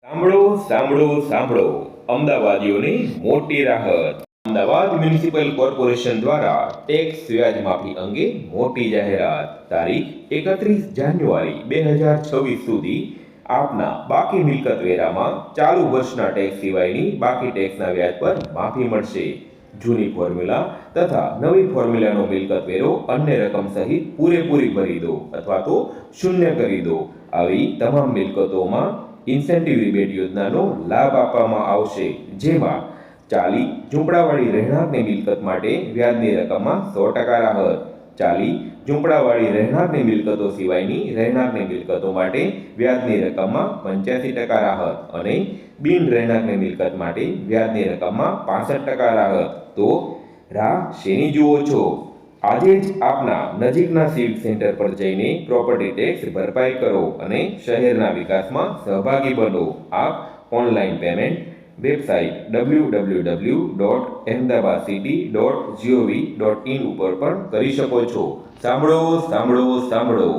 સાંભળો સાંભળો સાંભળો અમદાવાદીઓની મોટી રાહત. અમદાવાદ મ્યુનિસિપલ કોર્પોરેશન દ્વારા ટેક્સ વ્યાજ માફી અંગે મોટી જાહેરાત. તારીખ 31 જાન્યુઆરી 2026 સુધી આપના બાકી મિલકત વેરામાં ચાલુ વર્ષના ટેક્સ સિવાયની બાકી ટેક્સના વ્યાજ પર માફી મળશે. જૂની ફોર્મ્યુલા તથા નવી ફોર્મ્યુલાનો મિલકત વેરો અન્ય રકમ સહિત પૂરેપૂરી ભરી દો અથવા તો શૂન્ય કરી દો. આવી તમામ મિલકતોમાં ઇન્સેન્ટિવ રિબેટ યોજનાનો લાભ આપવામાં આવશે, જેમાં ચાલી ઝૂંપડાવાળી રહેણાંકની મિલકત માટે વ્યાજની રકમમાં 100% રાહત, ચાલી ઝૂંપડાવાળી રહેણાંકની મિલકતો સિવાયની રહેણાંકની મિલકતો માટે વ્યાજની રકમમાં 85% રાહત અને બિન રહેણાંકની મિલકત માટે વ્યાજની રકમમાં 65% રાહત. તો રાહ શેની જુઓ છો? આજે જ આપના નજીકના સિવિક સેન્ટર પર જઈને પ્રોપર્ટી ટેક્સ ભરપાઈ કરો અને શહેરના વિકાસમાં સહભાગી બનો. આપ ઓનલાઈન પેમેન્ટ વેબસાઇટ www.ahmedabadcity.gov.in ઉપર પણ કરી શકો છો. સાંભળો સાંભળો સાંભળો.